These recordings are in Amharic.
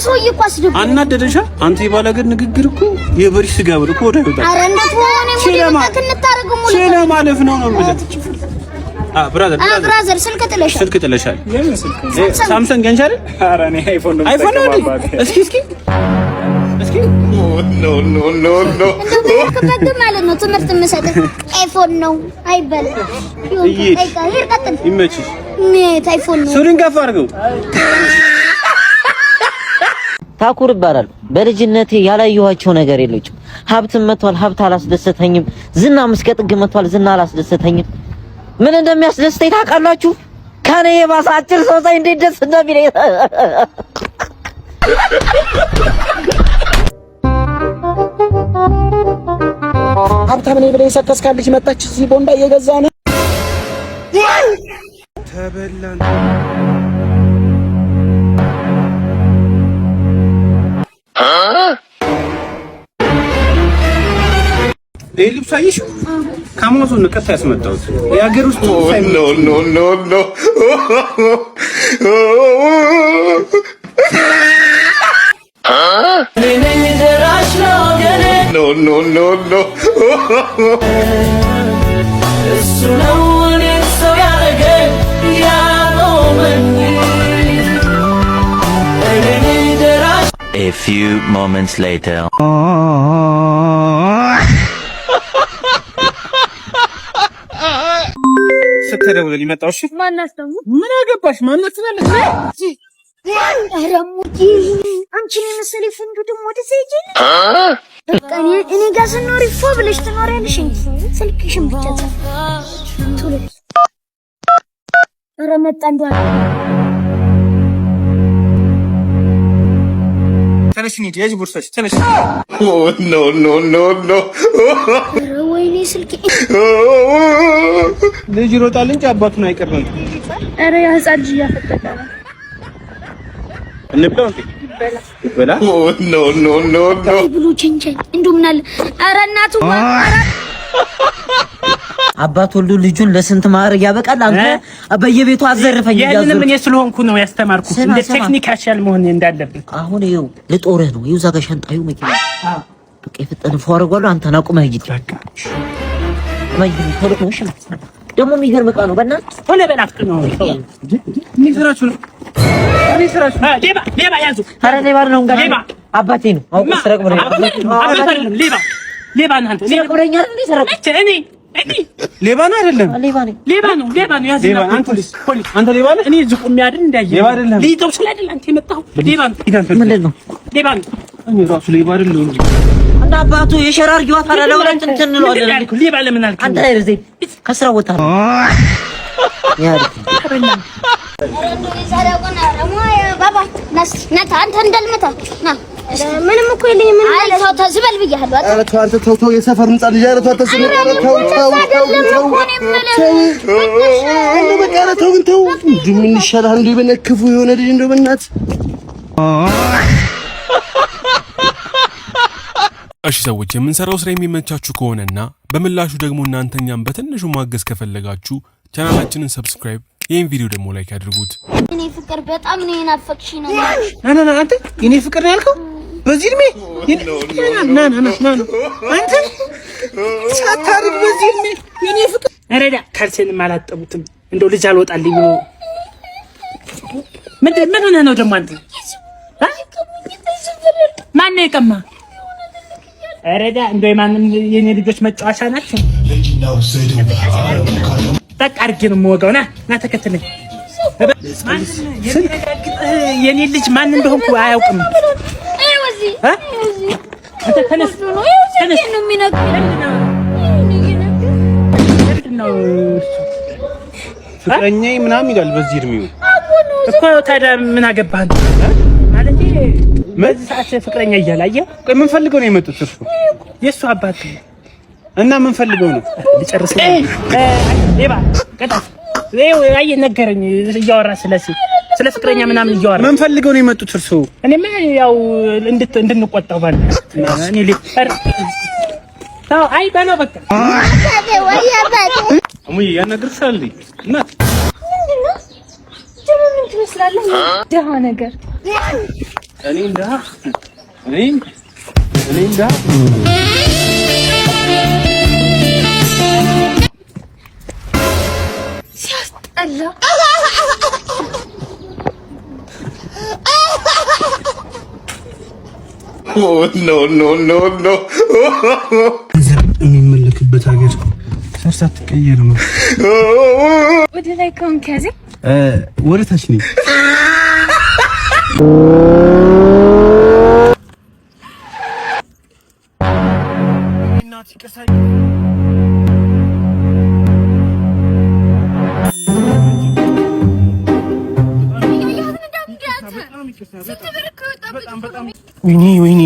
ሰውዬ እኮ አስደብሮ አናደደሻ? አንተ የባላገር ንግግር እኮ የበሪ ስጋ ብሎ እኮ ወደ ይወጣ። ኧረ እንደት ሆነ ማለፍ ነው ማለት ብራዘር ስልክ ጥለሻል። ሳምሰንግ ገንቻለ? ኧረ እኔ አይፎን ነው። እስኪ ኖ ከበደ ማለት ነው። ትምህርት የምሰጥህ አይፎን ነው አይበል። ይመችሽ። አይፎን ነው። ሱሪን ከፍ አድርገው። ታኩር ይባላል። በልጅነቴ ያላየኋቸው ነገር የለችም። ሀብትም መጥቷል፣ ሀብት አላስደሰተኝም። ዝናም እስከ ጥግ መጥቷል፣ ዝና አላስደሰተኝም። ምን እንደሚያስደስተኝ ታውቃላችሁ? ከኔ የባሰ አጭር ሰው ሳይ እንዴት ደስ እንደሚለኝ። ሀብታም ነኝ ብለህ ሰከስካለች መጣች እዚህ ቦንዳ እየገዛ ነው ተበላን። ይሄ ልብስ አይሽ ከአማዞን ነው ቀጥታ ያስመጣሁት። የሀገር ውስጥ ኖ A few moments later. ስትደውል ሊመጣው እሺ ማናት ደግሞ ምን አገባሽ? ማናት ትላለች? ኧረ ሙጂ አንቺን የመሰለኝ ፍንዱ ደግሞ ወደ ዘይጂ በቃ እኔ ጋር ስኖር ይፎ ብለሽ ትኖሪያለሽ እንጂ ስልክሽን ብቻ ቶሎ ኧረ መጣ እንደው ተነሽ እንሂድ። ያዥ ቦርሳሽ ተነሽ። ኖ ኧረ ወይኔ ስልኬ ልጅ ይሮጣል እንጂ አባቱን አይቀርም። ኧረ ያ ህፃን ልጅ እያፈጠጠ ነው። እንብላው እንዴ? ይበላ። ኖ ብሉ ቸንቸን እንደው ምን አለ ኧረ እናቱ አባት ወልዶ ልጁን ለስንት ማዕረግ ያበቃል። አንተ በየቤቱ አዘርፈኝ እያዘርኩ ያንን ምን ስለሆንኩ ነው ያስተማርኩ እንደ ቴክኒካል መሆን እንዳለብኝ። አሁን ይኸው ልጦርህ ነው። ይኸው ዛጋ ሻንጣዩ መኪና በቃ የፈጠነ ፎርጓሉ። አንተን አቁመህ ሂድ በቃ ማይግሪ ቶሎ ነው። እሺ ደግሞ የሚገርም ዕቃ ነው። በእናትህ ሆነ በላፍጥ ነው የሚሰራችሁ ነው። ሌባ ያዙ። ኧረ ሌባ ነው እንግዲህ ሌባ አባቴ ነው። አውቆ ሰረቅ ብለህ ሌባ ነው። አንተ ሰረቀኛ አይደል? ሰረቅ እኔ ሌባ ነው አይደለም? ሌባ ነው። ያዝ። አንተ ሌባ ነህ? እኔ ዝቁ የሚያድር እንዳየ ሌባ አይደለም። ሊይዘው ስላይደል አንተ የመጣው ሌባ ነው። ምንድን ነው ሌባ ነው? እኔ ራሱ ሌባ አይደለም እንጂ እንደ አባቱ የሸራር ጊዋት አለ ለወላንት እንትን ነው አይደል? ሌባ ለምን አልክ? አንተ አይደል ከስራ ወጣ ያር ባባ ናት አንተ እንዳልመታ ና ምንም እኮ የለኝም። ምን ማለት ነው? ተዝበል ብያለሁ። ኧረ ተው አንተ ተው የሰፈር ህንጻ ልጅ ኧረ ተው ተስነቀ ተው ምን ይሻላል? እንደ በእናትህ ክፉ የሆነ ልጅ እንደው በእናትህ እሺ ሰዎች የምንሰራው ስራ የሚመቻችሁ ከሆነና በምላሹ ደግሞ እናንተኛም በትንሹ ማገዝ ከፈለጋችሁ ቻናላችንን ሰብስክራይብ፣ ይሄን ቪዲዮ ደግሞ ላይክ አድርጉት። እኔ ፍቅር በጣም ነው የናፈቅሽኝ ነው። ና አንተ የኔ ፍቅር ነው ያልከው በዚህ እድሜ? ና አንተ ሳታርግ በዚህ እድሜ የኔ ፍቅር አረዳ ካልሰንም አላጠቡትም። እንደው ልጅ አልወጣልኝ ነው። ምን ሆነህ ነው ደግሞ አንተ? ማን ነው የቀማ? አረዳ እንደው የማንም የኔ ልጆች መጫወቻ ናቸው። በቃ አድርጌ ነው የምወጋው። ና ተከተለኝ። የኔ ልጅ ማን እንደሆንኩ አያውቅም። ተነስ ነው የሚነግረኝ ፍቅረኛዬ ምናምን ይላል በዚህ እድሜው እኮ። ታዲያ ምን አገባህ ማለቴ በዚህ ሰዓት ፍቅረኛ እያለ አየህ። ቆይ ምን ፈልገው ነው የመጡት? እሱ የእሱ አባት እና ምን ፈልገው ነው? ልጨርስ ሌባ ቀጣፍ አየህ ነገረኝ። እያወራ ስለ ፍቅረኛ ምናምን እያወራ ምን ፈልገው ነው የመጡት? እርሱ እኔማ ያው እንድንቆጣው ባለ እኔ ሊፈር ታው አይ ባላ በቃ አሙይ ያነግርሻል እናት ምን ትመስላለህ? ደሃ ነገር ሲያስጠላ no. የሚመለክበት ሀገር ሰርታ ትቀየር ነው። ወደ ላይ ከሆንክ ያዘኝ ወደ ታች ነኝ። ወይኔ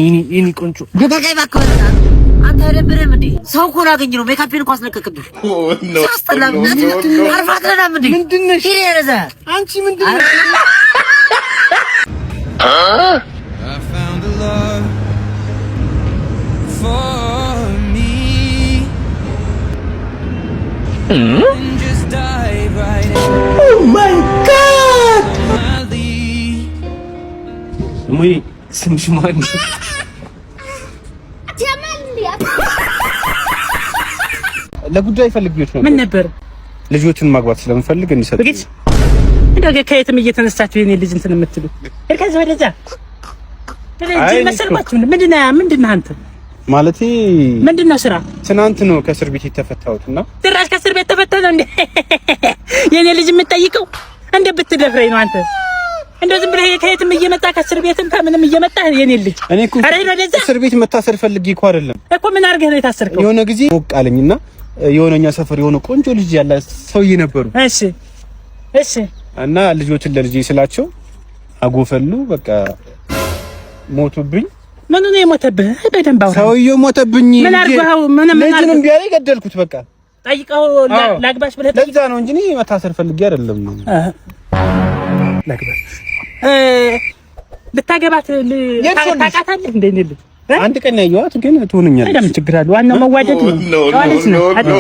ቆንጆ ደበቀኝ እባክህ። አንተ አይደብርህም እንዴ? ሰው እኮ ላገኝ ነው። ሜካፔን እኮ አስለቀቅብህ። ሳስጠላ አርፋት ለናም እንዴ? ምንድን ነሽ አንቺ? ምንድን ነሽ? I found a love for me. Just dive right in. Oh my god! ሙይ ስምሽ ማን ነው? ለጉዳይ ፈልጌዎች ነው። ምን ነበር? ልጆችን ማግባት ስለምፈልግ እንሰጥ። በግጭ እንደው ከየትም እየተነሳችሁ የኔ ልጅ እንትን የምትሉ እርካዝ ወደዛ ለዚህ መሰልማችሁ ምንድነው አንተ ማለቴ ምንድነው ስራ? ትናንት ነው ከእስር ቤት የተፈታሁትና ድራሽ ከእስር ቤት ተፈታህ እንዴ? የኔ ልጅ የምትጠይቀው እንደ ብትደፍረኝ ነው አንተ? እንደው ዝም ብለህ ከየትም እየመጣ ከእስር ቤትም ከምንም እየመጣ የኔ ልጅ እኔ እኮ እስር ቤት መታሰር ፈልጌ እኮ አይደለም እኮ። ምን አድርገህ ነው የታሰርከው? የሆነ ጊዜ ሞቅ አለኝና የሆነኛ ሰፈር የሆነ ቆንጆ ልጅ ያለ ሰውዬ ነበሩ። እሺ እና ልጆችን ለልጄ ስላቸው አጎፈሉ። በቃ ሞቱብኝ። ምኑ ነው የሞተብህ? በደንብ አውራ። ሰውዬው ሞተብኝ። ምን አድርገው? ምን ልጅን እምቢ አለኝ፣ ገደልኩት። በቃ ጠይቀው ላግባሽ ብለህ ለዛ ነው እንጂ እኔ መታሰር ፈልጌ አይደለም። ላግባሽ ልታገባት ታውቃታለህ እንዴ? ልጅ አንድ ቀን ያየኋት ግን ትሆነኛለች። አይደለም ችግር አለ። ዋናው መዋደድ ነው። ማለት ነው አይደል?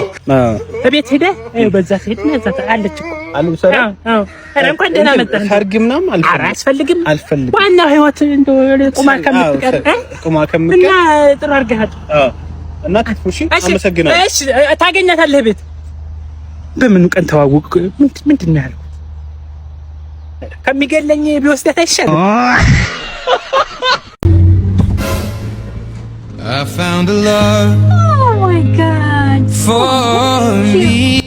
በቤት ሄደህ በዛ ሄድ ነው እዛ አለች እኮ አልብሰራ። ኧረ እንኳን ደህና መጣህ። ሰርግ ምናምን አልፈልግም። ዋናው ህይወት እንደው ቁማር ከምትቀር እና ጥሩ አድርገሃል። እና ከፍሽ አመሰግናለሁ። እሺ ታገኛታለህ ቤት። በምኑ ቀን ተዋወቅ? ምንድን ነው ያልኩት? ከሚገለኝ ቢወስዳት አይሻልም? I found a love. Oh my god. For me.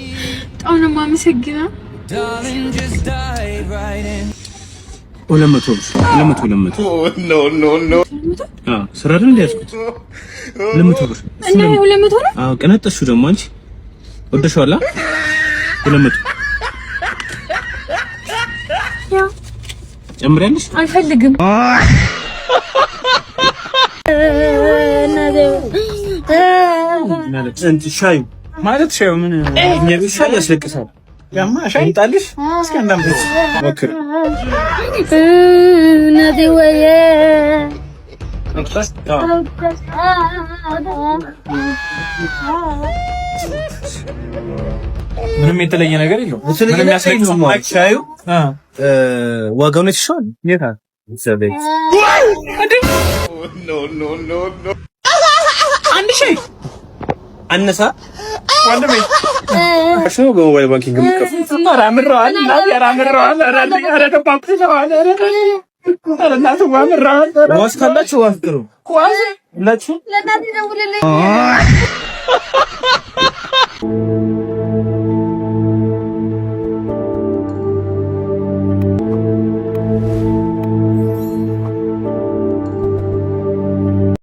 Oh no, mama segina. Darling, just dive right in. No. ስራ አይደል ያዝኩት? ለመቶ ብር እና 200 ነው? አዎ፣ ቀነጠሹ ደግሞ አንቺ ወደሽዋላ? 200 ያው ጨምሪያለሽ? አልፈልግም። ሻዩ ማለት ሻዩ ምን እኛ ሻይ ያስለቅሳል። ያማ ሻይ ጣልሽ እስኪ አንዳምጥ ሞክር። ነዲ ወይ ምንም የተለየ ነገር የለውም። ምንም ያስለቅሳል ማለት ሻዩ ዋጋው ነው ይሻል። የታ ሰበይ ኖ አንድ ሻይ አነሳ ወንድሜ እሺ ነው በሞባይል ባንኪንግ የምትከፍሉት? አራምራዋል ዋስ ካላችሁ ዋስ ጥሩ ዋስ ሁላችሁ ለናት ደውልልኝ